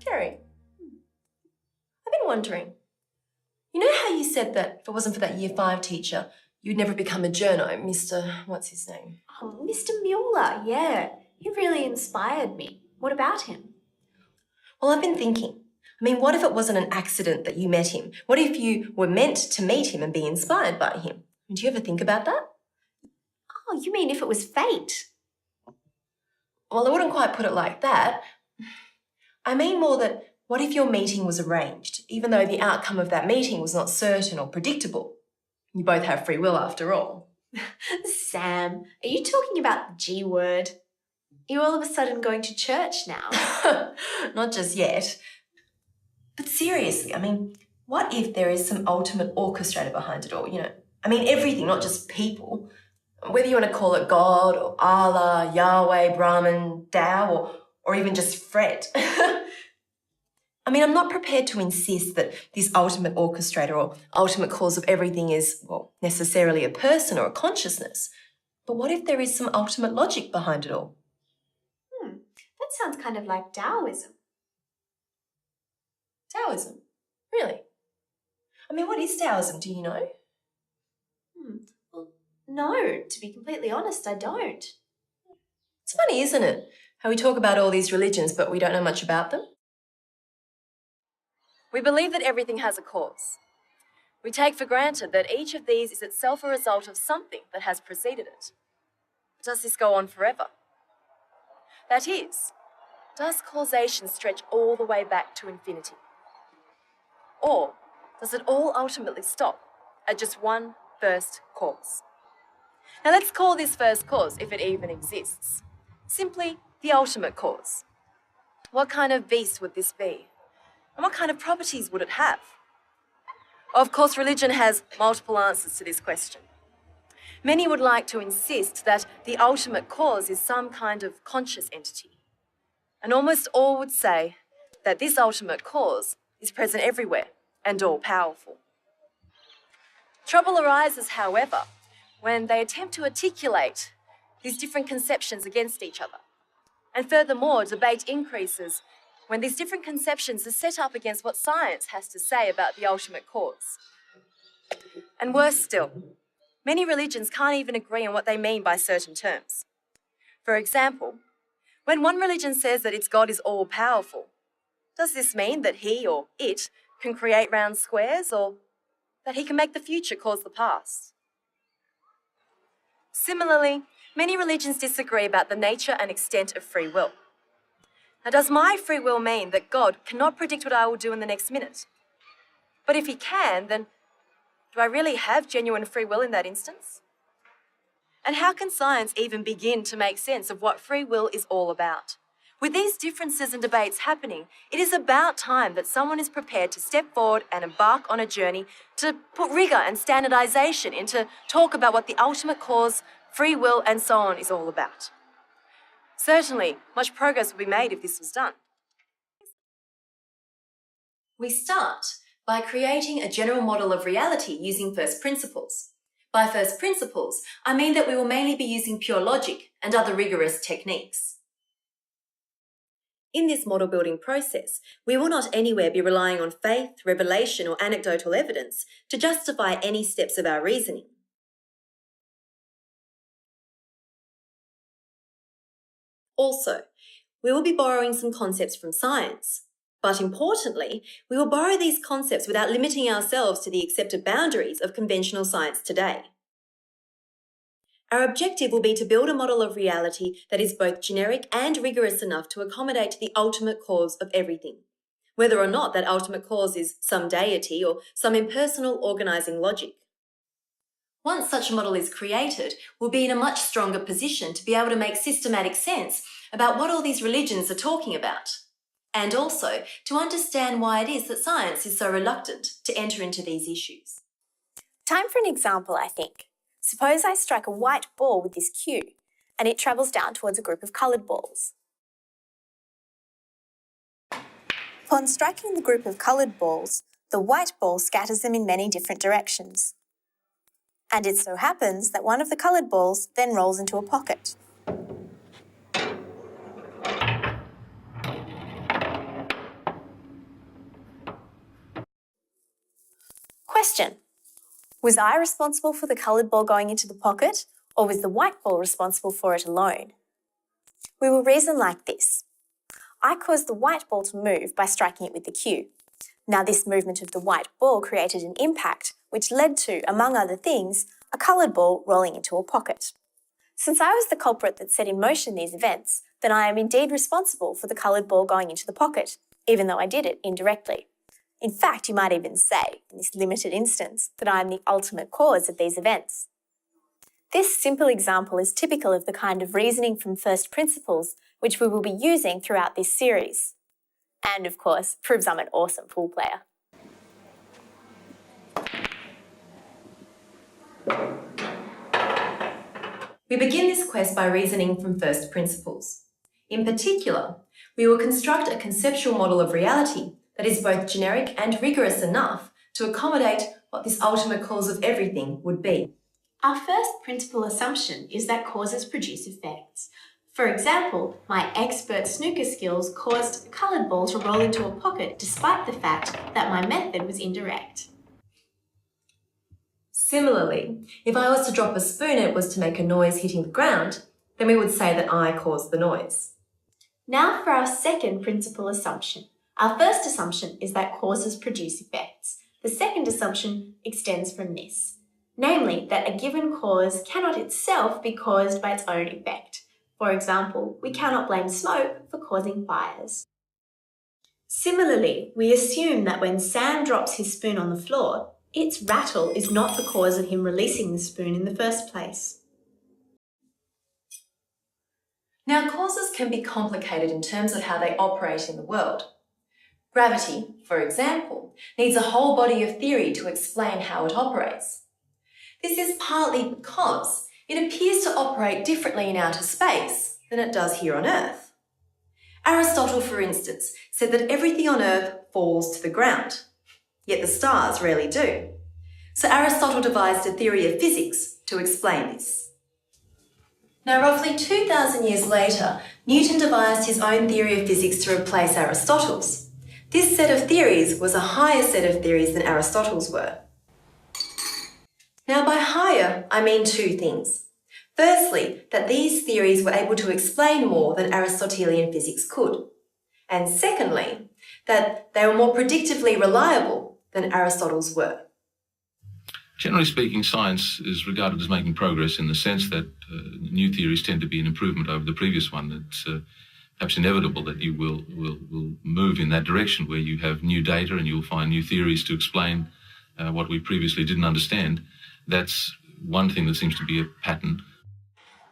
Scary. I've been wondering, you know how you said that if it wasn't for that Year 5 teacher, you'd never become a journo, Mr. What's his name? Oh, Mr. Mueller, yeah. He really inspired me. What about him? Well, I've been thinking. What if it wasn't an accident that you met him? What if you were meant to meet him and be inspired by him? Do you ever think about that? Oh, you mean if it was fate? Well, I wouldn't quite put it like that. I mean more that what if your meeting was arranged, even though the outcome of that meeting was not certain or predictable? You both have free will after all. Sam, are you talking about the G word? Are you all of a sudden going to church now? Not just yet. But seriously, what if there is some ultimate orchestrator behind it all, everything, not just people. Whether you want to call it God or Allah, Yahweh, Brahman, Tao, or even just Fred. I'm not prepared to insist that this ultimate orchestrator or ultimate cause of everything is, necessarily a person or a consciousness. But what if there is some ultimate logic behind it all? That sounds kind of like Taoism. Taoism? Really? What is Taoism, do you know? Well, no, to be completely honest, I don't. It's funny, isn't it? How we talk about all these religions, but we don't know much about them. We believe that everything has a cause. We take for granted that each of these is itself a result of something that has preceded it. Does this go on forever? That is, does causation stretch all the way back to infinity? Or does it all ultimately stop at just one first cause? Now let's call this first cause, if it even exists, simply the ultimate cause. What kind of beast would this be? And what kind of properties would it have? Of course, religion has multiple answers to this question. Many would like to insist that the ultimate cause is some kind of conscious entity. And almost all would say that this ultimate cause is present everywhere and all-powerful. Trouble arises, however, when they attempt to articulate these different conceptions against each other. And furthermore, debate increases when these different conceptions are set up against what science has to say about the ultimate cause. And worse still, many religions can't even agree on what they mean by certain terms. For example, when one religion says that its God is all-powerful, does this mean that he or it can create round squares, or that he can make the future cause the past? Similarly, many religions disagree about the nature and extent of free will. Now, does my free will mean that God cannot predict what I will do in the next minute? But if he can, then do I really have genuine free will in that instance? And how can science even begin to make sense of what free will is all about? With these differences and debates happening, it is about time that someone is prepared to step forward and embark on a journey to put rigor and standardization into talk about what the ultimate cause, free will, and so on is all about. Certainly, much progress would be made if this was done. We start by creating a general model of reality using first principles. By first principles, I mean that we will mainly be using pure logic and other rigorous techniques. In this model building process, we will not anywhere be relying on faith, revelation, or anecdotal evidence to justify any steps of our reasoning. Also, we will be borrowing some concepts from science. But importantly, we will borrow these concepts without limiting ourselves to the accepted boundaries of conventional science today. Our objective will be to build a model of reality that is both generic and rigorous enough to accommodate the ultimate cause of everything, whether or not that ultimate cause is some deity or some impersonal organising logic. Once such a model is created, we'll be in a much stronger position to be able to make systematic sense about what all these religions are talking about, and also to understand why it is that science is so reluctant to enter into these issues. Time for an example, I think. Suppose I strike a white ball with this cue, and it travels down towards a group of coloured balls. Upon striking the group of coloured balls, the white ball scatters them in many different directions. And it so happens that one of the coloured balls then rolls into a pocket. Question: was I responsible for the coloured ball going into the pocket, or was the white ball responsible for it alone? We will reason like this. I caused the white ball to move by striking it with the cue. Now this movement of the white ball created an impact which led to, among other things, a coloured ball rolling into a pocket. Since I was the culprit that set in motion these events, then I am indeed responsible for the coloured ball going into the pocket, even though I did it indirectly. In fact, you might even say, in this limited instance, that I am the ultimate cause of these events. This simple example is typical of the kind of reasoning from first principles which we will be using throughout this series. And of course, proves I'm an awesome pool player. We begin this quest by reasoning from first principles. In particular, we will construct a conceptual model of reality that is both generic and rigorous enough to accommodate what this ultimate cause of everything would be. Our first principle assumption is that causes produce effects. For example, my expert snooker skills caused a coloured ball to roll into a pocket despite the fact that my method was indirect. Similarly, if I was to drop a spoon and it was to make a noise hitting the ground, then we would say that I caused the noise. Now for our second principle assumption. Our first assumption is that causes produce effects. The second assumption extends from this, namely that a given cause cannot itself be caused by its own effect. For example, we cannot blame smoke for causing fires. Similarly, we assume that when Sam drops his spoon on the floor, its rattle is not the cause of him releasing the spoon in the first place. Now, causes can be complicated in terms of how they operate in the world. Gravity, for example, needs a whole body of theory to explain how it operates. This is partly because it appears to operate differently in outer space than it does here on Earth. Aristotle, for instance, said that everything on Earth falls to the ground, yet the stars rarely do. So Aristotle devised a theory of physics to explain this. Now, roughly 2,000 years later, Newton devised his own theory of physics to replace Aristotle's. This set of theories was a higher set of theories than Aristotle's were. Now, by higher, I mean two things. Firstly, that these theories were able to explain more than Aristotelian physics could. And secondly, that they were more predictively reliable than Aristotle's were. Generally speaking, science is regarded as making progress in the sense that new theories tend to be an improvement over the previous one. It's perhaps inevitable that you will move in that direction where you have new data and you'll find new theories to explain what we previously didn't understand. That's one thing that seems to be a pattern.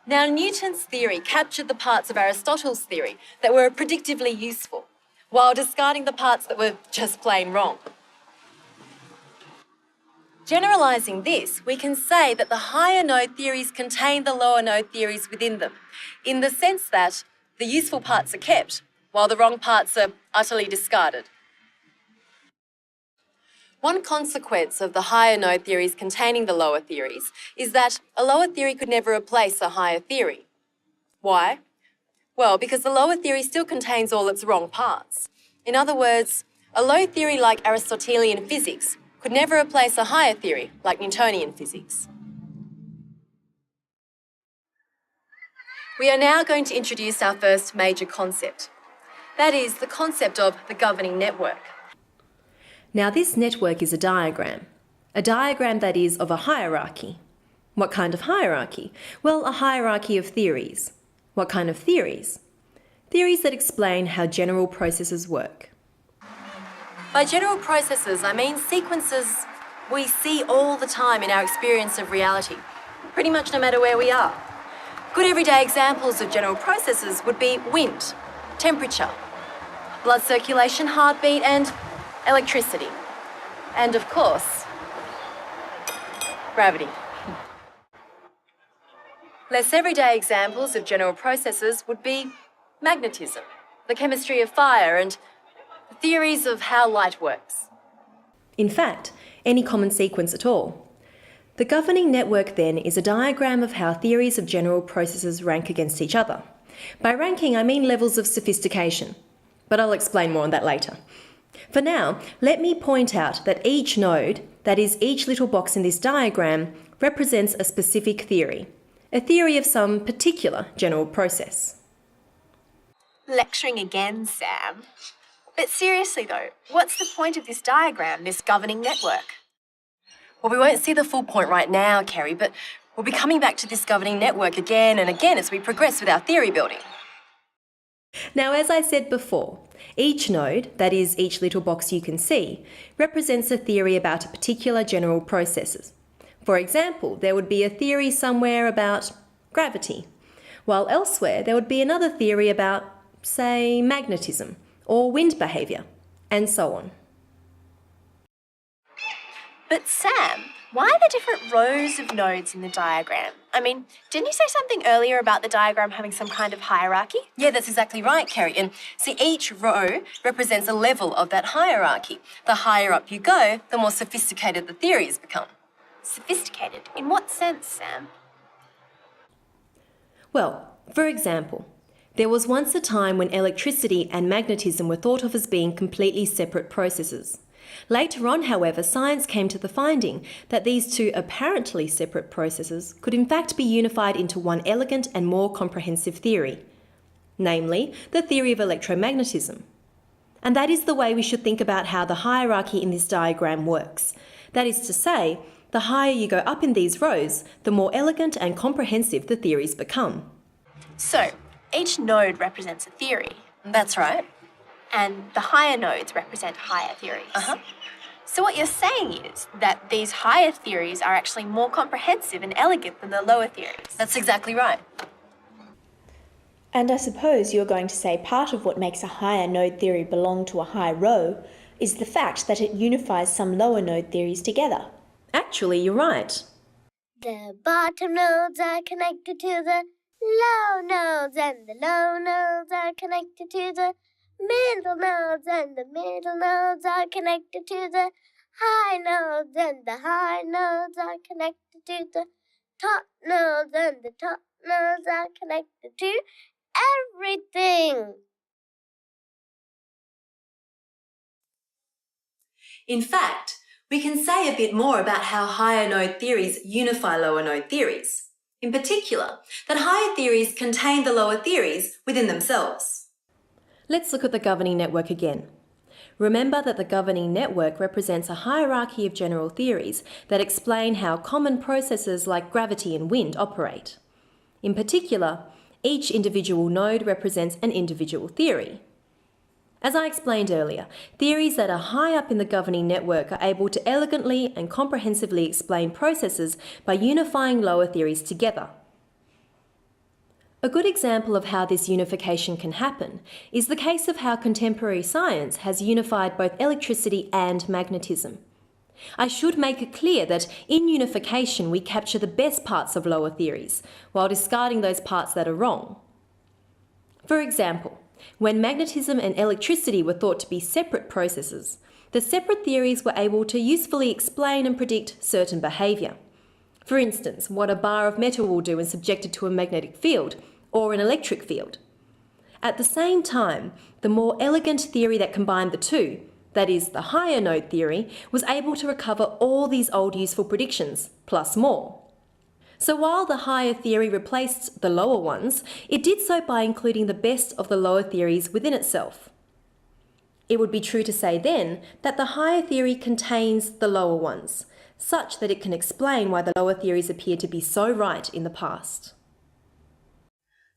Now, Newton's theory captured the parts of Aristotle's theory that were predictively useful, while discarding the parts that were just plain wrong. Generalising this, we can say that the higher node theories contain the lower node theories within them, in the sense that the useful parts are kept, while the wrong parts are utterly discarded. One consequence of the higher node theories containing the lower theories is that a lower theory could never replace a higher theory. Why? Well, because the lower theory still contains all its wrong parts. In other words, a low theory like Aristotelian physics could never replace a higher theory like Newtonian physics. We are now going to introduce our first major concept. That is the concept of the governing network. Now, this network is a diagram that is of a hierarchy. What kind of hierarchy? Well, a hierarchy of theories. What kind of theories? Theories that explain how general processes work. By general processes, I mean sequences we see all the time in our experience of reality, pretty much no matter where we are. Good everyday examples of general processes would be wind, temperature, blood circulation, heartbeat, and electricity. And of course, gravity. Less everyday examples of general processes would be magnetism, the chemistry of fire, and the theories of how light works. In fact, any common sequence at all. The governing network, then, is a diagram of how theories of general processes rank against each other. By ranking, I mean levels of sophistication, but I'll explain more on that later. For now, let me point out that each node, that is each little box in this diagram, represents a specific theory, a theory of some particular general process. Lecturing again, Sam. But seriously though, what's the point of this diagram, this governing network? Well, we won't see the full point right now, Kerry, but we'll be coming back to this governing network again and again as we progress with our theory building. Now, as I said before, each node, that is each little box you can see, represents a theory about a particular general processes. For example, there would be a theory somewhere about gravity, while elsewhere there would be another theory about, say, magnetism or wind behaviour, and so on. But Sam, why are there different rows of nodes in the diagram? I mean, didn't you say something earlier about the diagram having some kind of hierarchy? Yeah, that's exactly right, Kerry. And see, each row represents a level of that hierarchy. The higher up you go, the more sophisticated the theories become. Sophisticated? In what sense, Sam? Well, for example, there was once a time when electricity and magnetism were thought of as being completely separate processes. Later on, however, science came to the finding that these two apparently separate processes could in fact be unified into one elegant and more comprehensive theory, namely the theory of electromagnetism. And that is the way we should think about how the hierarchy in this diagram works. That is to say, the higher you go up in these rows, the more elegant and comprehensive the theories become. So, each node represents a theory. That's right. And the higher nodes represent higher theories. So what you're saying is that these higher theories are actually more comprehensive and elegant than the lower theories. That's exactly right. And I suppose you're going to say part of what makes a higher node theory belong to a high row is the fact that it unifies some lower node theories together. Actually, you're right. The bottom nodes are connected to the low nodes, and the low nodes are connected to the middle nodes, and the middle nodes are connected to the high nodes, and the high nodes are connected to the top nodes, and the top nodes are connected to everything. In fact, we can say a bit more about how higher node theories unify lower node theories. In particular, that higher theories contain the lower theories within themselves. Let's look at the governing network again. Remember that the governing network represents a hierarchy of general theories that explain how common processes like gravity and wind operate. In particular, each individual node represents an individual theory. As I explained earlier, theories that are high up in the governing network are able to elegantly and comprehensively explain processes by unifying lower theories together. A good example of how this unification can happen is the case of how contemporary science has unified both electricity and magnetism. I should make it clear that in unification we capture the best parts of lower theories, while discarding those parts that are wrong. For example, when magnetism and electricity were thought to be separate processes, the separate theories were able to usefully explain and predict certain behaviour. For instance, what a bar of metal will do when subjected to a magnetic field or an electric field. At the same time, the more elegant theory that combined the two, that is, the higher node theory, was able to recover all these old useful predictions, plus more. So while the higher theory replaced the lower ones, it did so by including the best of the lower theories within itself. It would be true to say then that the higher theory contains the lower ones, such that it can explain why the lower theories appear to be so right in the past.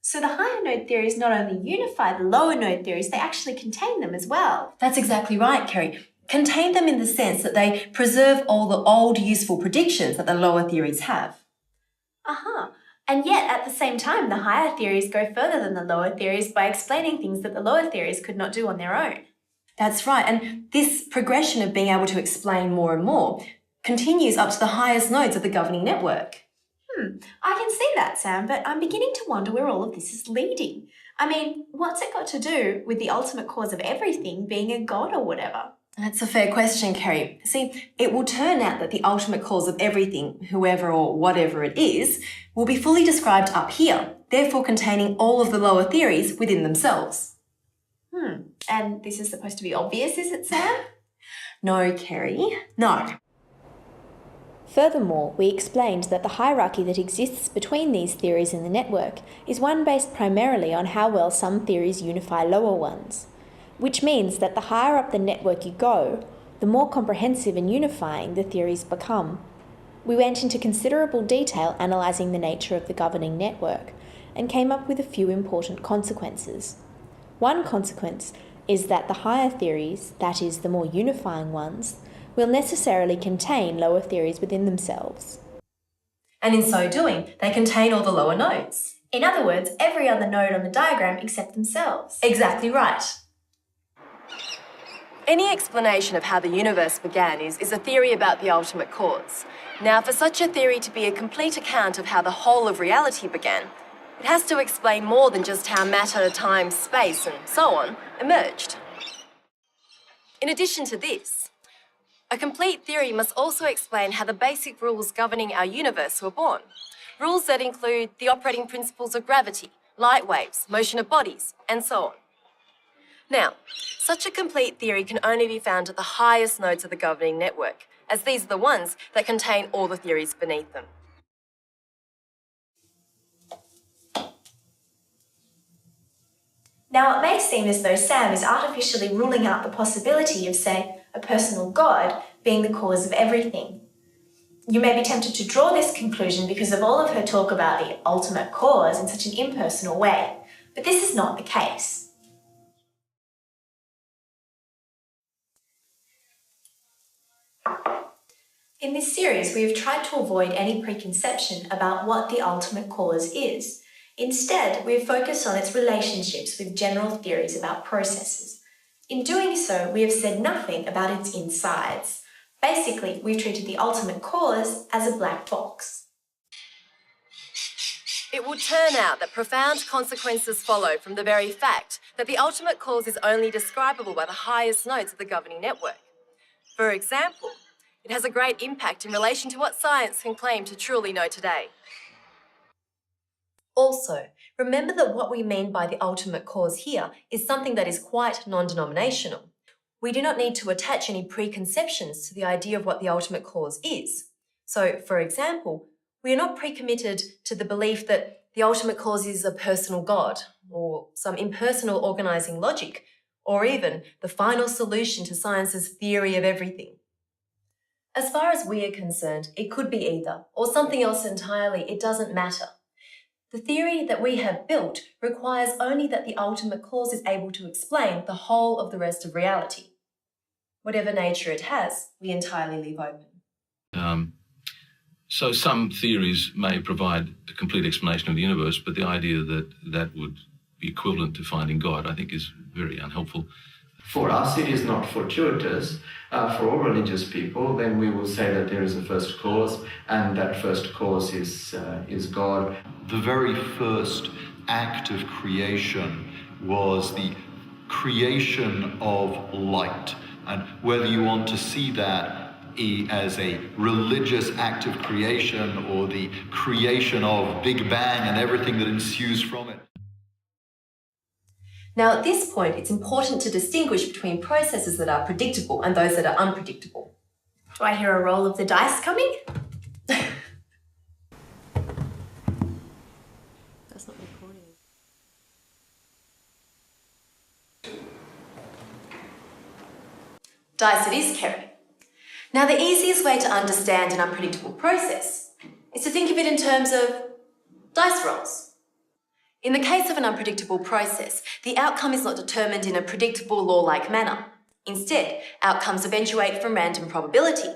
So the higher node theories not only unify the lower node theories, they actually contain them as well. That's exactly right, Kerry. Contain them in the sense that they preserve all the old useful predictions that the lower theories have. And yet, at the same time, the higher theories go further than the lower theories by explaining things that the lower theories could not do on their own. That's right, and this progression of being able to explain more and more continues up to the highest nodes of the governing network. I can see that, Sam, but I'm beginning to wonder where all of this is leading. I mean, what's it got to do with the ultimate cause of everything being a god or whatever? That's a fair question, Kerry. See, it will turn out that the ultimate cause of everything, whoever or whatever it is, will be fully described up here, therefore containing all of the lower theories within themselves. And this is supposed to be obvious, is it, Sam? No, Kerry, no. Furthermore, we explained that the hierarchy that exists between these theories in the network is one based primarily on how well some theories unify lower ones, which means that the higher up the network you go, the more comprehensive and unifying the theories become. We went into considerable detail analysing the nature of the governing network and came up with a few important consequences. One consequence is that the higher theories, that is, the more unifying ones, will necessarily contain lower theories within themselves. And in so doing, they contain all the lower nodes. In other words, every other node on the diagram except themselves. Exactly right. Any explanation of how the universe began is a theory about the ultimate cause. Now, for such a theory to be a complete account of how the whole of reality began, it has to explain more than just how matter, time, space, and so on emerged. In addition to this, a complete theory must also explain how the basic rules governing our universe were born. Rules that include the operating principles of gravity, light waves, motion of bodies, and so on. Now, such a complete theory can only be found at the highest nodes of the governing network, as these are the ones that contain all the theories beneath them. Now, it may seem as though Sam is artificially ruling out the possibility of, say, a personal God being the cause of everything. You may be tempted to draw this conclusion because of all of her talk about the ultimate cause in such an impersonal way, but this is not the case. In this series, we have tried to avoid any preconception about what the ultimate cause is. Instead, we have focused on its relationships with general theories about processes. In doing so, we have said nothing about its insides. Basically, we've treated the ultimate cause as a black box. It will turn out that profound consequences follow from the very fact that the ultimate cause is only describable by the highest nodes of the governing network. For example, it has a great impact in relation to what science can claim to truly know today. Also, remember that what we mean by the ultimate cause here is something that is quite non-denominational. We do not need to attach any preconceptions to the idea of what the ultimate cause is. So, for example, we are not pre-committed to the belief that the ultimate cause is a personal God, or some impersonal organising logic, or even the final solution to science's theory of everything. As far as we are concerned, it could be either, or something else entirely. It doesn't matter. The theory that we have built requires only that the ultimate cause is able to explain the whole of the rest of reality. Whatever nature it has, we entirely leave open. So some theories may provide a complete explanation of the universe, but the idea that that would be equivalent to finding God, I think, is very unhelpful. For us, it is not fortuitous. For all religious people, then we will say that there is a first cause, and that first cause is God. The very first act of creation was the creation of light. And whether you want to see that as a religious act of creation or the creation of Big Bang and everything that ensues from it. Now, at this point, it's important to distinguish between processes that are predictable and those that are unpredictable. Do I hear a roll of the dice coming? That's not recording. Dice it is, Kerry. Now, the easiest way to understand an unpredictable process is to think of it in terms of dice rolls. In the case of an unpredictable process, the outcome is not determined in a predictable law-like manner. Instead, outcomes eventuate from random probability.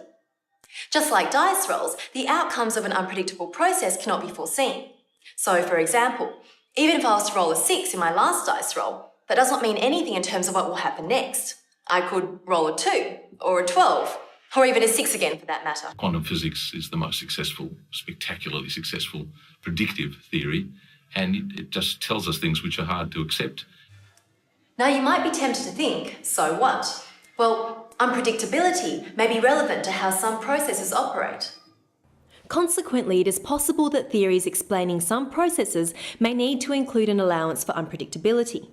Just like dice rolls, the outcomes of an unpredictable process cannot be foreseen. So, for example, even if I was to roll a 6 in my last dice roll, that does not mean anything in terms of what will happen next. I could roll a 2, or a 12, or even a 6 again for that matter. Quantum physics is the most successful, spectacularly successful predictive theory, and it just tells us things which are hard to accept. Now, you might be tempted to think, so what? Well, unpredictability may be relevant to how some processes operate. Consequently, it is possible that theories explaining some processes may need to include an allowance for unpredictability.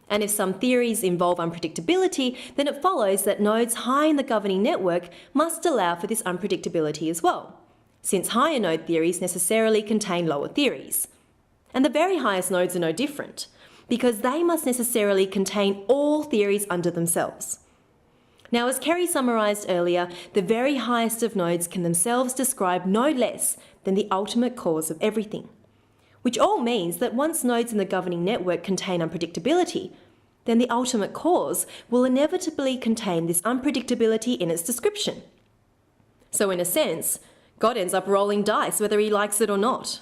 And if some theories involve unpredictability, then it follows that nodes high in the governing network must allow for this unpredictability as well, since higher node theories necessarily contain lower theories. And the very highest nodes are no different, because they must necessarily contain all theories under themselves. Now, as Kerry summarised earlier, the very highest of nodes can themselves describe no less than the ultimate cause of everything, which all means that once nodes in the governing network contain unpredictability, then the ultimate cause will inevitably contain this unpredictability in its description. So in a sense, God ends up rolling dice whether he likes it or not.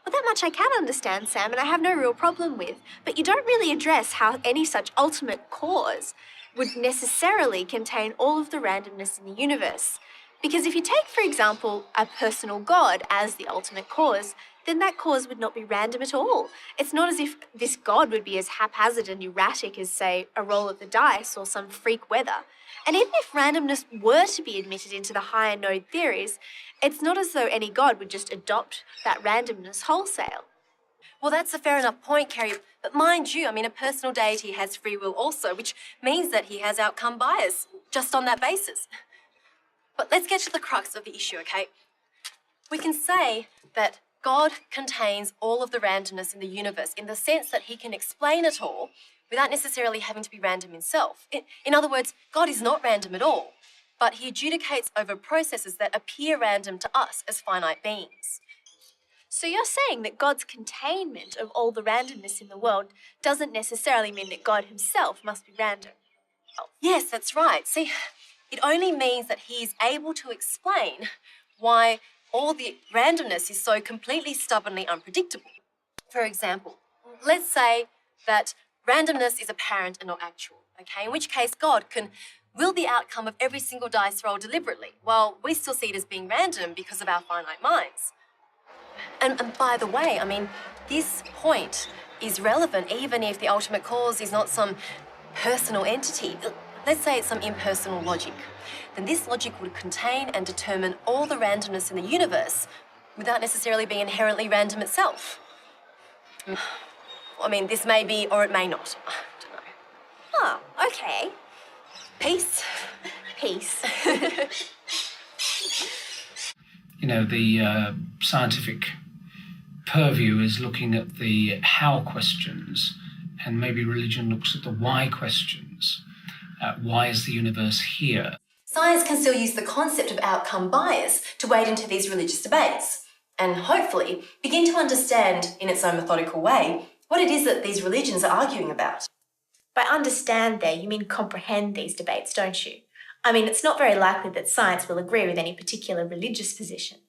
Well, that much I can understand, Sam, and I have no real problem with. But you don't really address how any such ultimate cause would necessarily contain all of the randomness in the universe. Because if you take, for example, a personal God as the ultimate cause, then that cause would not be random at all. It's not as if this God would be as haphazard and erratic as, say, a roll of the dice or some freak weather. And even if randomness were to be admitted into the higher node theories, it's not as though any God would just adopt that randomness wholesale. Well, that's a fair enough point, Kerry. But mind you, a personal deity has free will also, which means that he has outcome bias, just on that basis. But let's get to the crux of the issue, okay? We can say that God contains all of the randomness in the universe in the sense that he can explain it all without necessarily having to be random himself. In other words, God is not random at all, but he adjudicates over processes that appear random to us as finite beings. So you're saying that God's containment of all the randomness in the world doesn't necessarily mean that God himself must be random? Oh, yes, that's right. See, it only means that he is able to explain why all the randomness is so completely stubbornly unpredictable. For example, let's say that randomness is apparent and not actual, okay? In which case God can will the outcome of every single dice roll deliberately, while we still see it as being random because of our finite minds. And by the way, this point is relevant even if the ultimate cause is not some personal entity. Let's say it's some impersonal logic. Then this logic would contain and determine all the randomness in the universe without necessarily being inherently random itself. This may be or it may not. I don't know. Oh, okay. Peace? Peace. The scientific purview is looking at the how questions, and maybe religion looks at the why questions. Why is the universe here? Science can still use the concept of outcome bias to wade into these religious debates and hopefully begin to understand in its own methodical way what it is that these religions are arguing about. By understand there, you mean comprehend these debates, don't you? It's not very likely that science will agree with any particular religious position.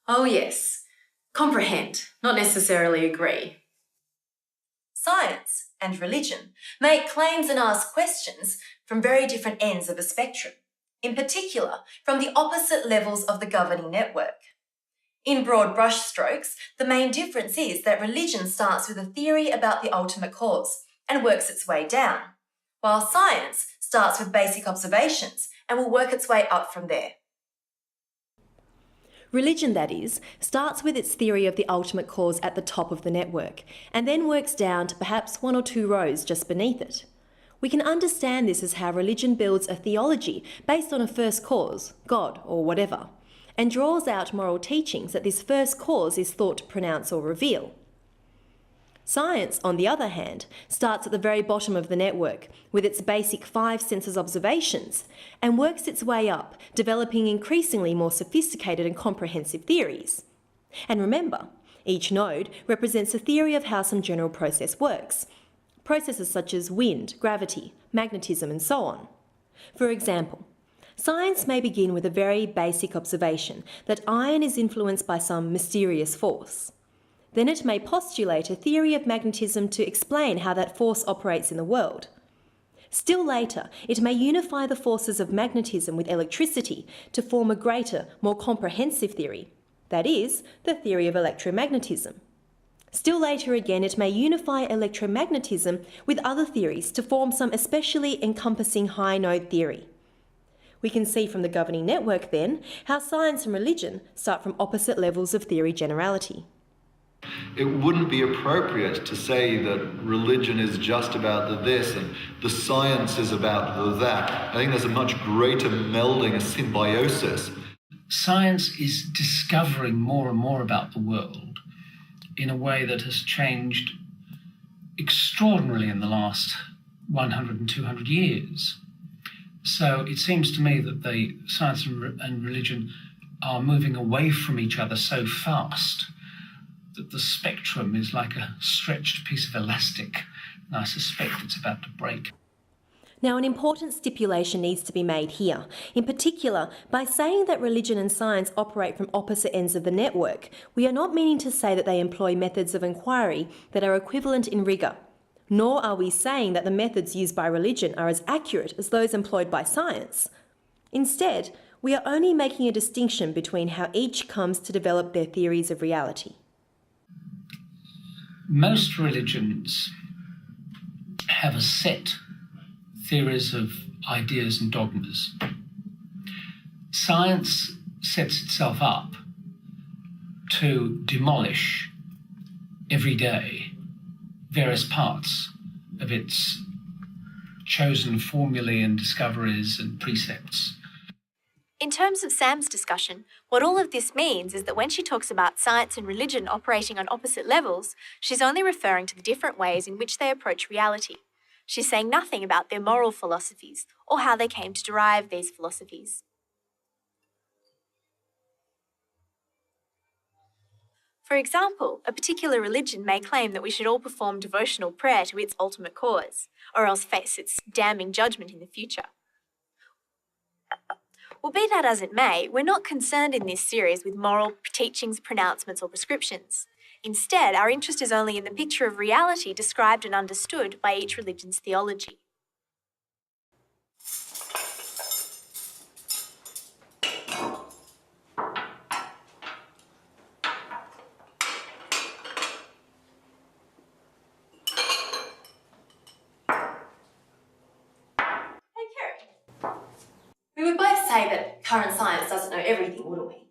Oh yes, comprehend, not necessarily agree. Science and religion make claims and ask questions from very different ends of the spectrum, in particular from the opposite levels of the governing network. In broad brushstrokes, the main difference is that religion starts with a theory about the ultimate cause and works its way down, while science starts with basic observations and will work its way up from there. Religion, that is, starts with its theory of the ultimate cause at the top of the network, and then works down to perhaps one or two rows just beneath it. We can understand this as how religion builds a theology based on a first cause, God or whatever, and draws out moral teachings that this first cause is thought to pronounce or reveal. Science, on the other hand, starts at the very bottom of the network with its basic 5 senses observations and works its way up, developing increasingly more sophisticated and comprehensive theories. And remember, each node represents a theory of how some general process works, processes such as wind, gravity, magnetism, and so on. For example, science may begin with a very basic observation that iron is influenced by some mysterious force. Then it may postulate a theory of magnetism to explain how that force operates in the world. Still later, it may unify the forces of magnetism with electricity to form a greater, more comprehensive theory, that is, the theory of electromagnetism. Still later again, it may unify electromagnetism with other theories to form some especially encompassing high-node theory. We can see from the governing network, then, how science and religion start from opposite levels of theory generality. It wouldn't be appropriate to say that religion is just about the this and the science is about the that. I think there's a much greater melding, a symbiosis. Science is discovering more and more about the world in a way that has changed extraordinarily in the last 100 and 200 years. So it seems to me that the science and religion are moving away from each other so fast that the spectrum is like a stretched piece of elastic, and I suspect it's about to break. Now, an important stipulation needs to be made here. In particular, by saying that religion and science operate from opposite ends of the network, we are not meaning to say that they employ methods of inquiry that are equivalent in rigour, nor are we saying that the methods used by religion are as accurate as those employed by science. Instead, we are only making a distinction between how each comes to develop their theories of reality. Most religions have a set theories of ideas and dogmas. Science sets itself up to demolish every day various parts of its chosen formulae and discoveries and precepts. In terms of Sam's discussion, what all of this means is that when she talks about science and religion operating on opposite levels, she's only referring to the different ways in which they approach reality. She's saying nothing about their moral philosophies or how they came to derive these philosophies. For example, a particular religion may claim that we should all perform devotional prayer to its ultimate cause, or else face its damning judgment in the future. Well, be that as it may, we're not concerned in this series with moral teachings, pronouncements, or prescriptions. Instead, our interest is only in the picture of reality described and understood by each religion's theology. We would both say that current science doesn't know everything, wouldn't we?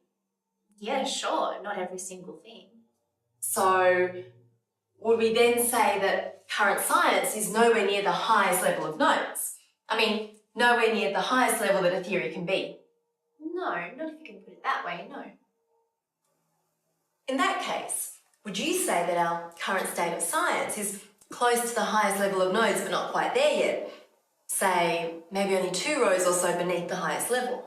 Yeah, sure, not every single thing. So, would we then say that current science is nowhere near the highest level of knowns? I mean, nowhere near the highest level that a theory can be? No, not if you can put it that way, no. In that case, would you say that our current state of science is close to the highest level of knowns but not quite there yet? Say, maybe only 2 rows or so beneath the highest level?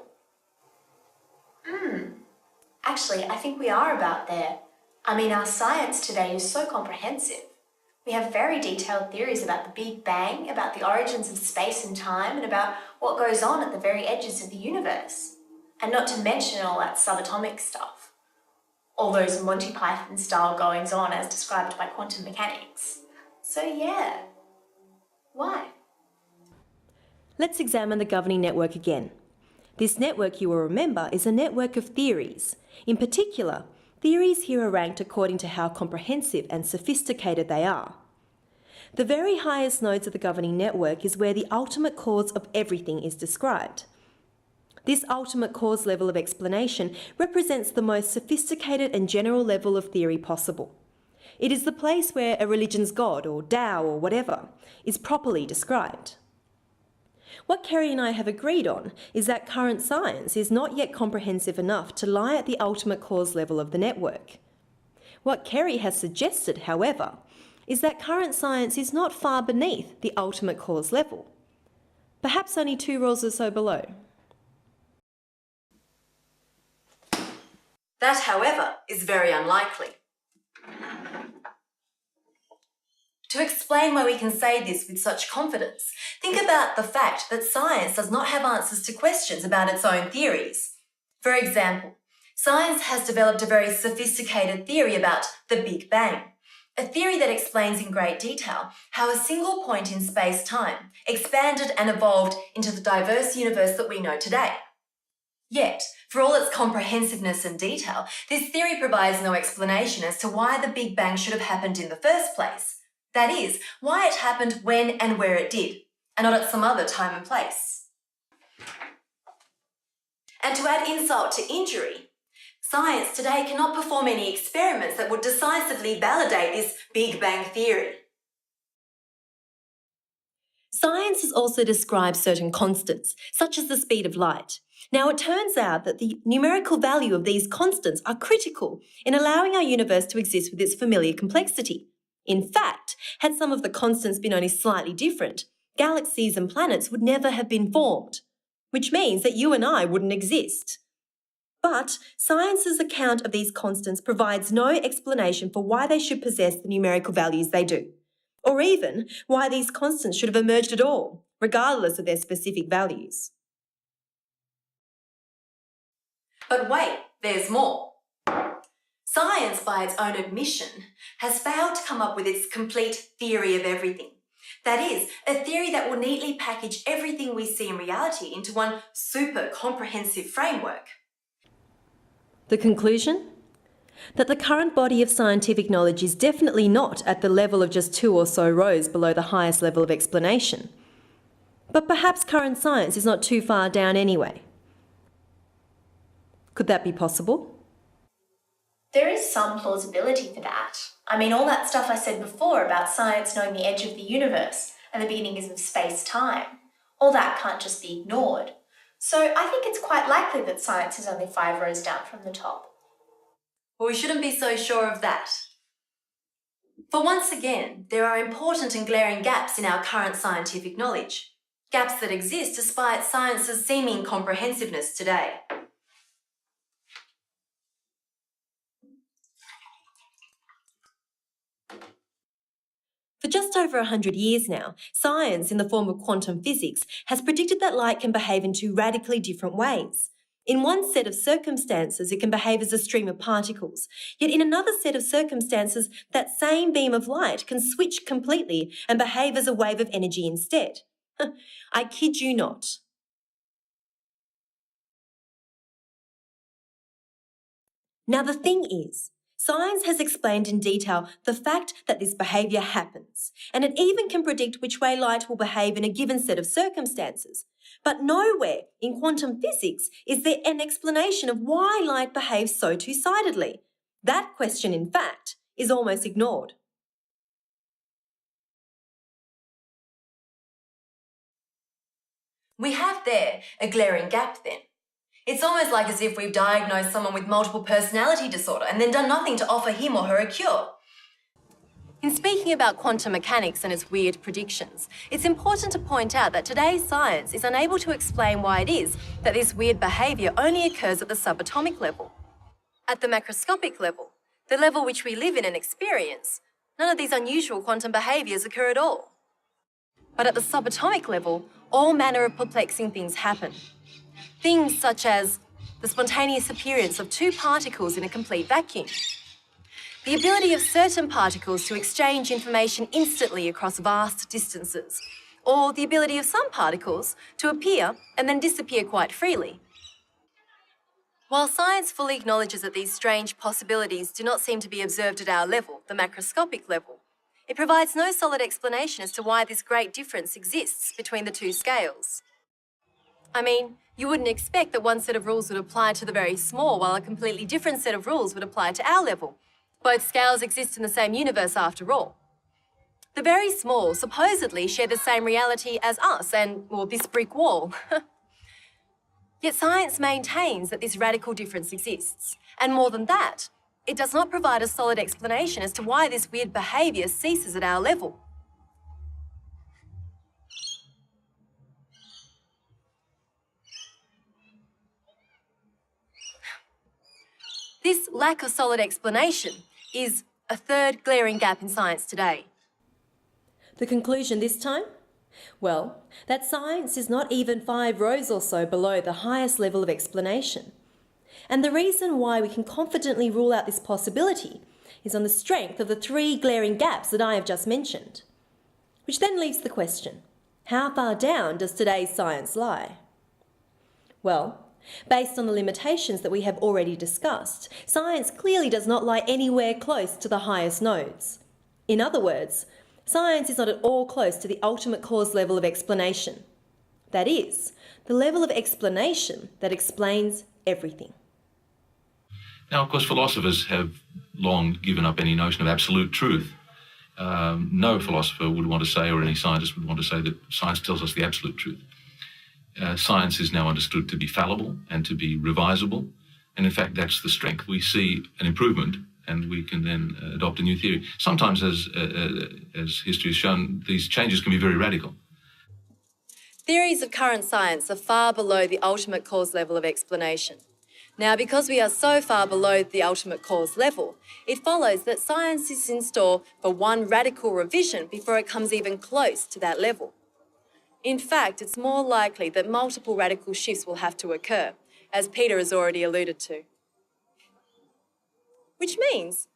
Actually, I think we are about there. I mean, our science today is so comprehensive. We have very detailed theories about the Big Bang, about the origins of space and time, and about what goes on at the very edges of the universe. And not to mention all that subatomic stuff. All those Monty Python-style goings-on as described by quantum mechanics. So yeah. Why? Let's examine the governing network again. This network, you will remember, is a network of theories. In particular, theories here are ranked according to how comprehensive and sophisticated they are. The very highest nodes of the governing network is where the ultimate cause of everything is described. This ultimate cause level of explanation represents the most sophisticated and general level of theory possible. It is the place where a religion's God, or Tao, or whatever, is properly described. What Kerry and I have agreed on is that current science is not yet comprehensive enough to lie at the ultimate cause level of the network. What Kerry has suggested, however, is that current science is not far beneath the ultimate cause level, perhaps only 2 rows or so below. That, however, is very unlikely. To explain why we can say this with such confidence, think about the fact that science does not have answers to questions about its own theories. For example, science has developed a very sophisticated theory about the Big Bang, a theory that explains in great detail how a single point in space-time expanded and evolved into the diverse universe that we know today. Yet, for all its comprehensiveness and detail, this theory provides no explanation as to why the Big Bang should have happened in the first place. That is, why it happened when and where it did, and not at some other time and place. And to add insult to injury, Science today cannot perform any experiments that would decisively validate this Big Bang theory. Science has also described certain constants, such as the speed of light. Now, it turns out that the numerical value of these constants are critical in allowing our universe to exist with its familiar complexity. In fact, had some of the constants been only slightly different, galaxies and planets would never have been formed, which means that you and I wouldn't exist. But science's account of these constants provides no explanation for why they should possess the numerical values they do, or even why these constants should have emerged at all, regardless of their specific values. But wait, there's more. Science, by its own admission, has failed to come up with its complete theory of everything. That is, a theory that will neatly package everything we see in reality into one super comprehensive framework. The conclusion? That the current body of scientific knowledge is definitely not at the level of just 2 or so rows below the highest level of explanation. But perhaps current science is not too far down anyway. Could that be possible? There is some plausibility for that. I mean, all that stuff I said before about science knowing the edge of the universe and the beginnings of space-time, all that can't just be ignored. So I think it's quite likely that science is only 5 rows down from the top. Well, we shouldn't be so sure of that. For once again, there are important and glaring gaps in our current scientific knowledge. Gaps that exist despite science's seeming comprehensiveness today. For just over 100 years now, science in the form of quantum physics has predicted that light can behave in 2 radically different ways. In one set of circumstances, it can behave as a stream of particles, yet in another set of circumstances, that same beam of light can switch completely and behave as a wave of energy instead. I kid you not. Now the thing is, science has explained in detail the fact that this behaviour happens, and it even can predict which way light will behave in a given set of circumstances. But nowhere in quantum physics is there an explanation of why light behaves so two-sidedly. That question, in fact, is almost ignored. We have there a glaring gap then. It's almost like as if we've diagnosed someone with multiple personality disorder and then done nothing to offer him or her a cure. In speaking about quantum mechanics and its weird predictions, it's important to point out that today's science is unable to explain why it is that this weird behaviour only occurs at the subatomic level. At the macroscopic level, the level which we live in and experience, none of these unusual quantum behaviours occur at all. But at the subatomic level, all manner of perplexing things happen. Things such as the spontaneous appearance of 2 particles in a complete vacuum, the ability of certain particles to exchange information instantly across vast distances, or the ability of some particles to appear and then disappear quite freely. While science fully acknowledges that these strange possibilities do not seem to be observed at our level, the macroscopic level, it provides no solid explanation as to why this great difference exists between the 2 scales. I mean, you wouldn't expect that one set of rules would apply to the very small while a completely different set of rules would apply to our level. Both scales exist in the same universe after all. The very small supposedly share the same reality as us and, well, this brick wall. Yet science maintains that this radical difference exists. And more than that, it does not provide a solid explanation as to why this weird behaviour ceases at our level. This lack of solid explanation is a third glaring gap in science today. The conclusion this time? Well, that science is not even 5 rows or so below the highest level of explanation. And the reason why we can confidently rule out this possibility is on the strength of the 3 glaring gaps that I have just mentioned. Which then leaves the question, how far down does today's science lie? Well, based on the limitations that we have already discussed, science clearly does not lie anywhere close to the highest nodes. In other words, science is not at all close to the ultimate cause level of explanation. That is, the level of explanation that explains everything. Now, of course, philosophers have long given up any notion of absolute truth. No philosopher would want to say, or any scientist would want to say, that science tells us the absolute truth. Science is now understood to be fallible and to be revisable. And in fact, that's the strength. We see an improvement and we can then adopt a new theory. Sometimes, as history has shown, these changes can be very radical. Theories of current science are far below the ultimate cause level of explanation. Now, because we are so far below the ultimate cause level, it follows that science is in store for one radical revision before it comes even close to that level. In fact, it's more likely that multiple radical shifts will have to occur, as Peter has already alluded to. Which means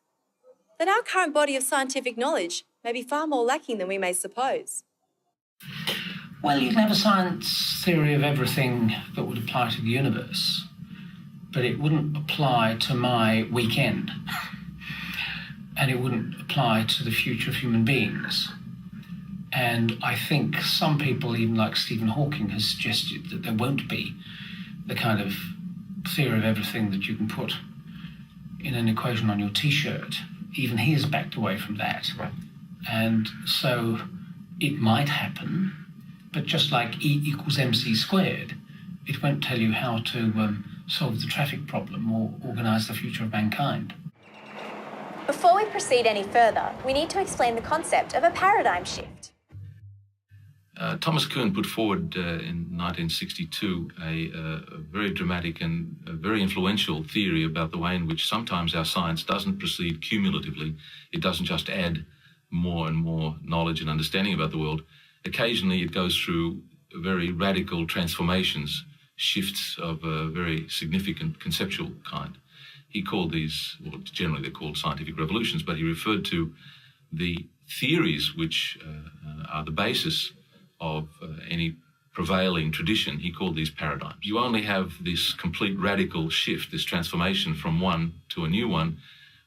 that our current body of scientific knowledge may be far more lacking than we may suppose. Well, you can have a science theory of everything that would apply to the universe, but it wouldn't apply to my weekend, and it wouldn't apply to the future of human beings. And I think some people, even like Stephen Hawking, has suggested that there won't be the kind of theory of everything that you can put in an equation on your T-shirt. Even he has backed away from that. Right. And so it might happen, but just like E equals mc squared, it won't tell you how to solve the traffic problem or organise the future of mankind. Before we proceed any further, we need to explain the concept of a paradigm shift. Thomas Kuhn put forward in 1962 a very dramatic and a very influential theory about the way in which sometimes our science doesn't proceed cumulatively. It doesn't just add more and more knowledge and understanding about the world. Occasionally it goes through very radical transformations, shifts of a very significant conceptual kind. He called these, well, generally they're called scientific revolutions, but he referred to the theories which are the basis of any prevailing tradition. He called these paradigms. You only have this complete radical shift, this transformation from one to a new one,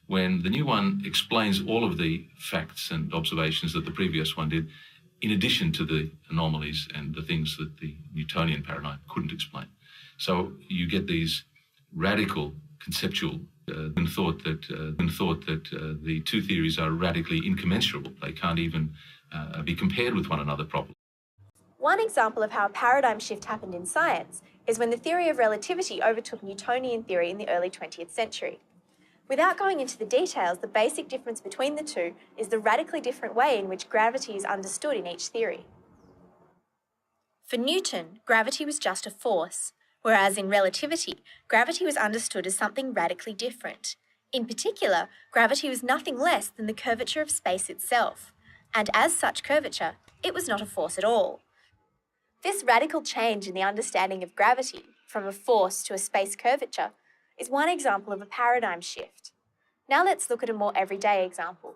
when the new one explains all of the facts and observations that the previous one did, in addition to the anomalies and the things that the Newtonian paradigm couldn't explain. So you get these radical conceptual thought that the two theories are radically incommensurable. They can't even be compared with one another properly. One example of how a paradigm shift happened in science is when the theory of relativity overtook Newtonian theory in the early 20th century. Without going into the details, the basic difference between the two is the radically different way in which gravity is understood in each theory. For Newton, gravity was just a force, whereas in relativity, gravity was understood as something radically different. In particular, gravity was nothing less than the curvature of space itself, and as such curvature, it was not a force at all. This radical change in the understanding of gravity, from a force to a space curvature, is one example of a paradigm shift. Now let's look at a more everyday example.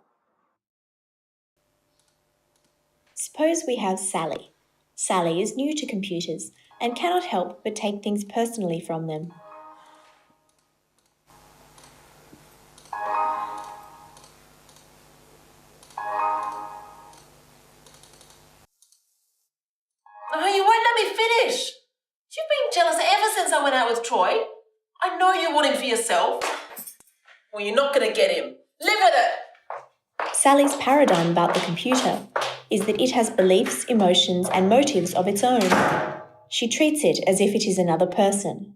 Suppose we have Sally. Sally is new to computers and cannot help but take things personally from them. Oh, you won't let me finish. You've been jealous ever since I went out with Troy. I know you want him for yourself. Well, you're not going to get him. Live with it. Sally's paradigm about the computer is that it has beliefs, emotions, and motives of its own. She treats it as if it is another person.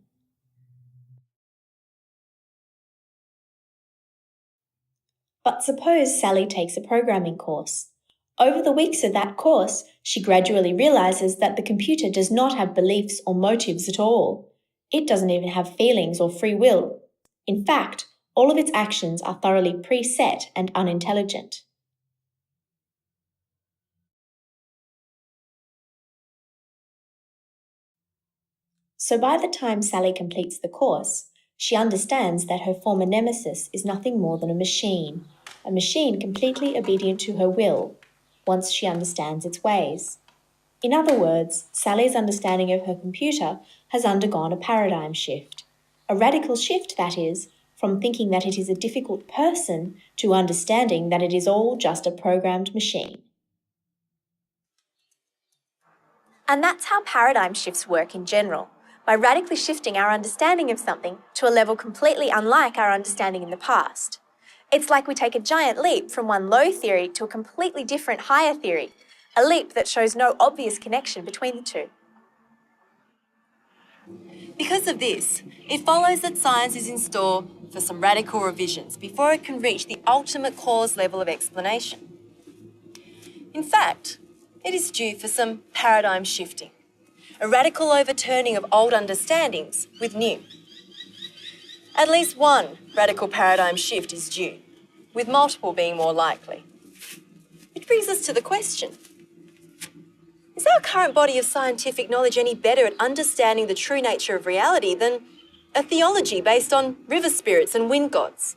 But suppose Sally takes a programming course. Over the weeks of that course, she gradually realizes that the computer does not have beliefs or motives at all. It doesn't even have feelings or free will. In fact, all of its actions are thoroughly preset and unintelligent. So by the time Sally completes the course, she understands that her former nemesis is nothing more than a machine completely obedient to her will, once she understands its ways. In other words, Sally's understanding of her computer has undergone a paradigm shift. A radical shift, that is, from thinking that it is a difficult person to understanding that it is all just a programmed machine. And that's how paradigm shifts work in general. by radically shifting our understanding of something to a level completely unlike our understanding in the past. It's like we take a giant leap from one low theory to a completely different higher theory, a leap that shows no obvious connection between the two. Because of this, it follows that science is in store for some radical revisions before it can reach the ultimate cause level of explanation. In fact, it is due for some paradigm shifting, a radical overturning of old understandings with new. At least one radical paradigm shift is due, with multiple being more likely. Which brings us to the question: is our current body of scientific knowledge any better at understanding the true nature of reality than a theology based on river spirits and wind gods?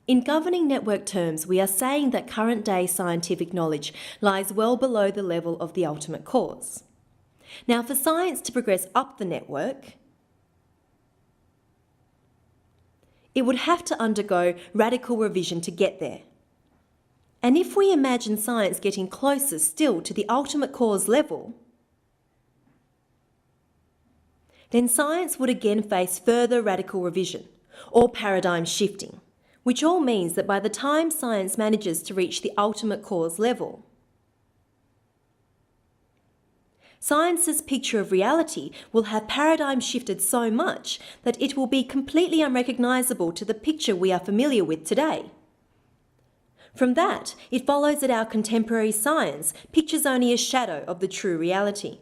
In governing network terms, we are saying that current-day scientific knowledge lies well below the level of the ultimate cause. Now, for science to progress up the network, it would have to undergo radical revision to get there. And if we imagine science getting closer still to the ultimate cause level, then science would again face further radical revision, or paradigm shifting, which all means that by the time science manages to reach the ultimate cause level, science's picture of reality will have paradigm shifted so much that it will be completely unrecognisable to the picture we are familiar with today. From that, it follows that our contemporary science pictures only a shadow of the true reality.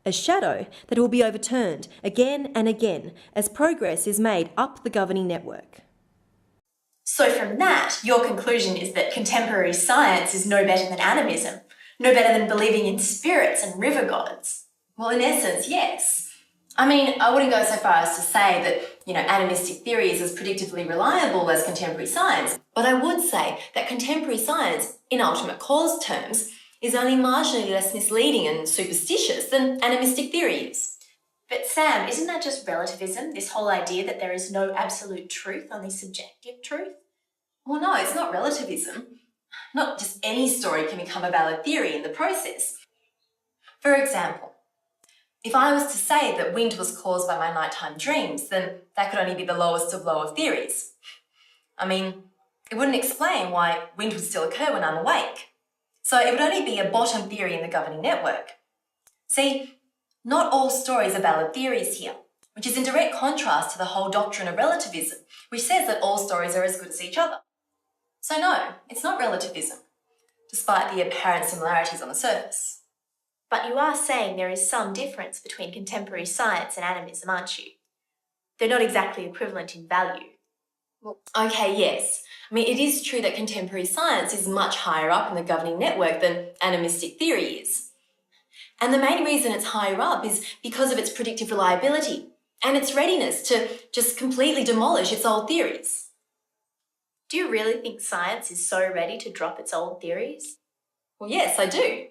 A shadow that will be overturned again and again as progress is made up the governing network. So from that, your conclusion is that contemporary science is no better than animism, no better than believing in spirits and river gods. Well, in essence, yes. I mean, I wouldn't go so far as to say that, animistic theory is as predictively reliable as contemporary science, but I would say that contemporary science, in ultimate cause terms, is only marginally less misleading and superstitious than animistic theory is. But Sam, isn't that just relativism, this whole idea that there is no absolute truth, only subjective truth? Well, no, it's not relativism. Not just any story can become a valid theory in the process. For example, if I was to say that wind was caused by my nighttime dreams, then that could only be the lowest of lower theories. I mean, it wouldn't explain why wind would still occur when I'm awake. So it would only be a bottom theory in the governing network. See, not all stories are valid theories here, which is in direct contrast to the whole doctrine of relativism, which says that all stories are as good as each other. So no, it's not relativism, despite the apparent similarities on the surface. But you are saying there is some difference between contemporary science and animism, aren't you? They're not exactly equivalent in value. Well, okay, yes. I mean, it is true that contemporary science is much higher up in the governing network than animistic theory is. And the main reason it's higher up is because of its predictive reliability and its readiness to just completely demolish its old theories. Do you really think science is so ready to drop its old theories? Well, yes, I do.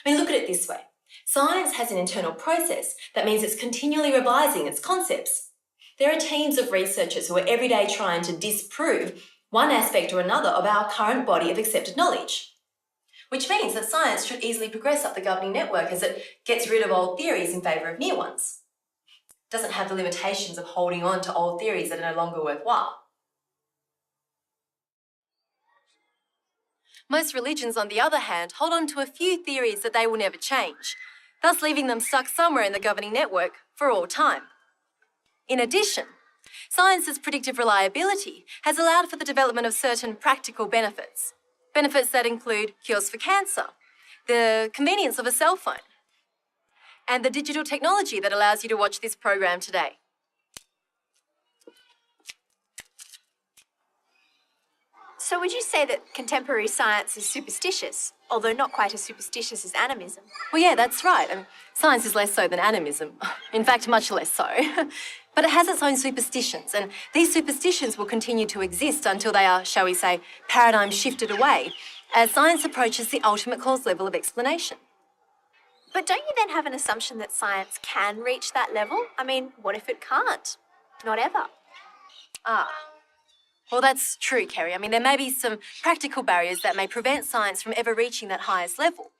I mean, look at it this way. Science has an internal process that means it's continually revising its concepts. There are teams of researchers who are every day trying to disprove one aspect or another of our current body of accepted knowledge, which means that science should easily progress up the governing network as it gets rid of old theories in favour of new ones. It doesn't have the limitations of holding on to old theories that are no longer worthwhile. Most religions, on the other hand, hold on to a few theories that they will never change, thus leaving them stuck somewhere in the governing network for all time. In addition, science's predictive reliability has allowed for the development of certain practical benefits. Benefits that include cures for cancer, the convenience of a cell phone, and the digital technology that allows you to watch this program today. So would you say that contemporary science is superstitious, although not quite as superstitious as animism? Well, yeah, that's right. Science is less so than animism. In fact, much less so. But it has its own superstitions, and these superstitions will continue to exist until they are, shall we say, paradigm shifted away, as science approaches the ultimate cause level of explanation. But don't you then have an assumption that science can reach that level? I mean, what if it can't? Not ever. Well, that's true, Kerry. I mean, there may be some practical barriers that may prevent science from ever reaching that highest level.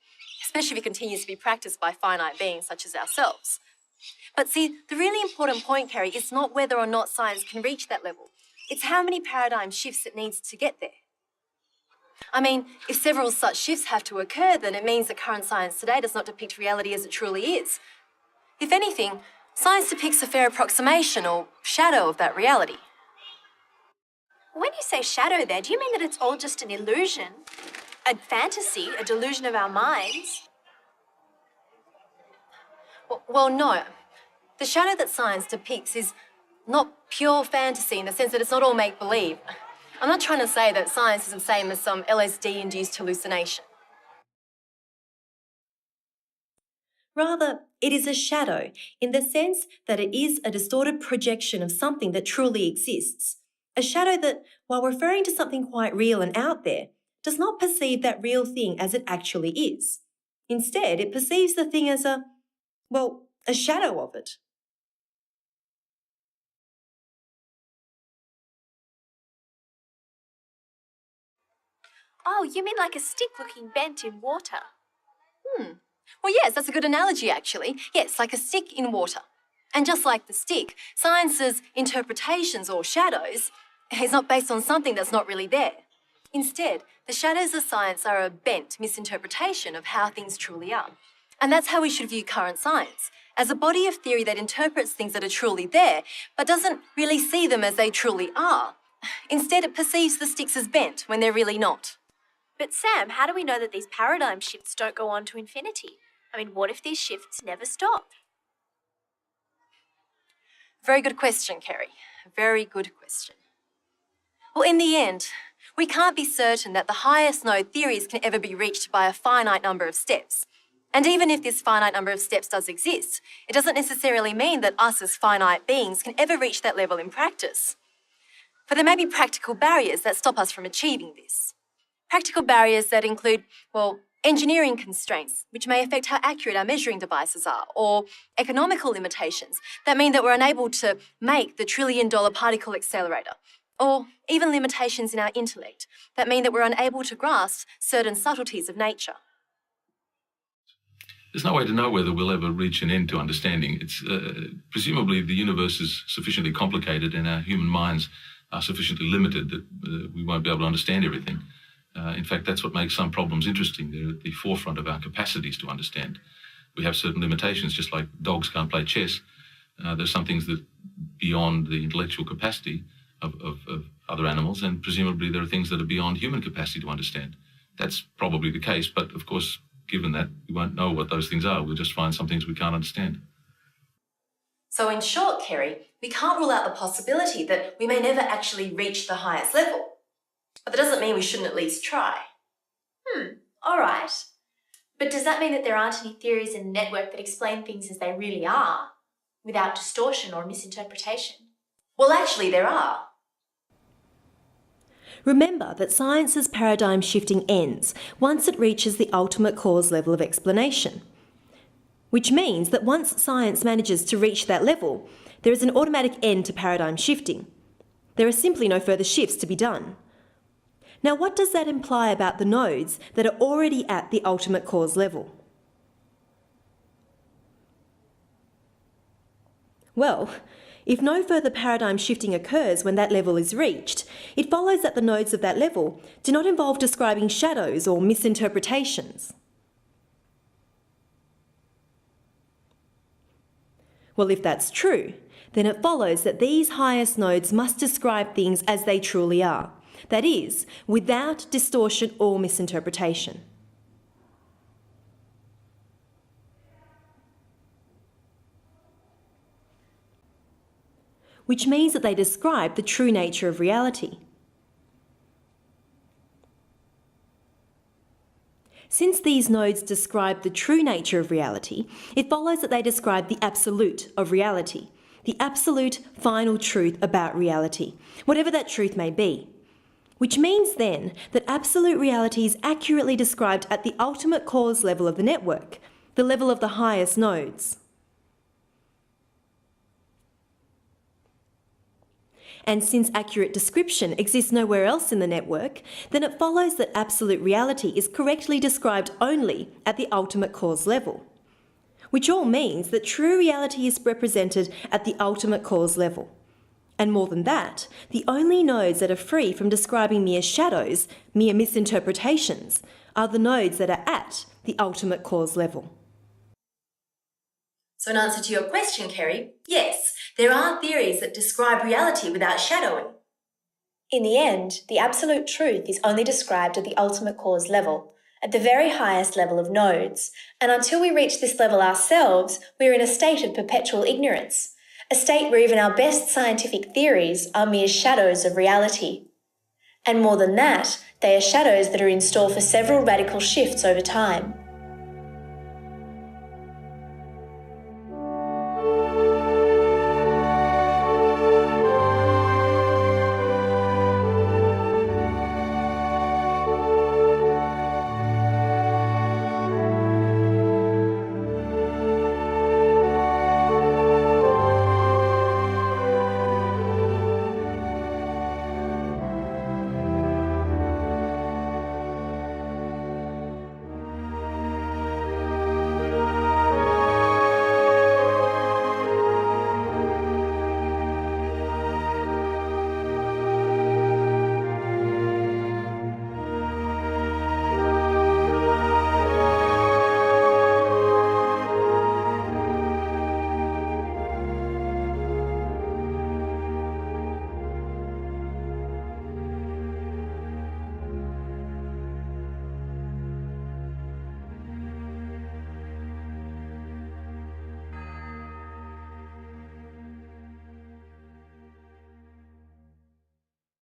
especially if it continues to be practiced by finite beings such as ourselves. But see, the really important point, Kerry, is not whether or not science can reach that level. It's how many paradigm shifts it needs to get there. I mean, if several such shifts have to occur, then it means that current science today does not depict reality as it truly is. If anything, science depicts a fair approximation or shadow of that reality. When you say shadow there, do you mean that it's all just an illusion? A fantasy, a delusion of our minds? Well, no. The shadow that science depicts is not pure fantasy in the sense that it's not all make-believe. I'm not trying to say that science is the same as some LSD-induced hallucination. Rather, it is a shadow in the sense that it is a distorted projection of something that truly exists. A shadow that, while referring to something quite real and out there, does not perceive that real thing as it actually is. Instead, it perceives the thing as a shadow of it. Oh, you mean like a stick looking bent in water? Well, yes, that's a good analogy, actually. Yes, like a stick in water. And just like the stick, science's interpretations or shadows is not based on something that's not really there. Instead, the shadows of science are a bent misinterpretation of how things truly are. And that's how we should view current science, as a body of theory that interprets things that are truly there, but doesn't really see them as they truly are. Instead, it perceives the sticks as bent when they're really not. But Sam, how do we know that these paradigm shifts don't go on to infinity? I mean, what if these shifts never stop? Very good question, Kerry. Very good question. Well, in the end, we can't be certain that the highest node theories can ever be reached by a finite number of steps. And even if this finite number of steps does exist, it doesn't necessarily mean that us as finite beings can ever reach that level in practice. For there may be practical barriers that stop us from achieving this. Practical barriers that include, engineering constraints, which may affect how accurate our measuring devices are, or economical limitations that mean that we're unable to make the trillion-dollar particle accelerator, or even limitations in our intellect that mean that we're unable to grasp certain subtleties of nature. There's no way to know whether we'll ever reach an end to understanding. It's presumably the universe is sufficiently complicated and our human minds are sufficiently limited that we won't be able to understand everything. In fact, that's what makes some problems interesting. They're at the forefront of our capacities to understand. We have certain limitations, just like dogs can't play chess. There's some things that beyond the intellectual capacity of other animals, and presumably there are things that are beyond human capacity to understand. That's probably the case, but of course, given that, we won't know what those things are. We'll just find some things we can't understand. So in short, Kerry, we can't rule out the possibility that we may never actually reach the highest level. But that doesn't mean we shouldn't at least try. All right. But does that mean that there aren't any theories in the network that explain things as they really are, without distortion or misinterpretation? Well, actually, there are. Remember that science's paradigm shifting ends once it reaches the ultimate cause level of explanation, which means that once science manages to reach that level, there is an automatic end to paradigm shifting. There are simply no further shifts to be done. Now, what does that imply about the nodes that are already at the ultimate cause level? Well, if no further paradigm shifting occurs when that level is reached, it follows that the nodes of that level do not involve describing shadows or misinterpretations. Well, if that's true, then it follows that these highest nodes must describe things as they truly are. That is, without distortion or misinterpretation. Which means that they describe the true nature of reality. Since these nodes describe the true nature of reality, it follows that they describe the absolute of reality, the absolute final truth about reality, whatever that truth may be. Which means then that absolute reality is accurately described at the ultimate cause level of the network, the level of the highest nodes. And since accurate description exists nowhere else in the network, then it follows that absolute reality is correctly described only at the ultimate cause level. Which all means that true reality is represented at the ultimate cause level. And more than that, the only nodes that are free from describing mere shadows, mere misinterpretations, are the nodes that are at the ultimate cause level. So in answer to your question, Kerry, yes, there are theories that describe reality without shadowing. In the end, the absolute truth is only described at the ultimate cause level, at the very highest level of nodes, and until we reach this level ourselves, we are in a state of perpetual ignorance, a state where even our best scientific theories are mere shadows of reality. And more than that, they are shadows that are in store for several radical shifts over time.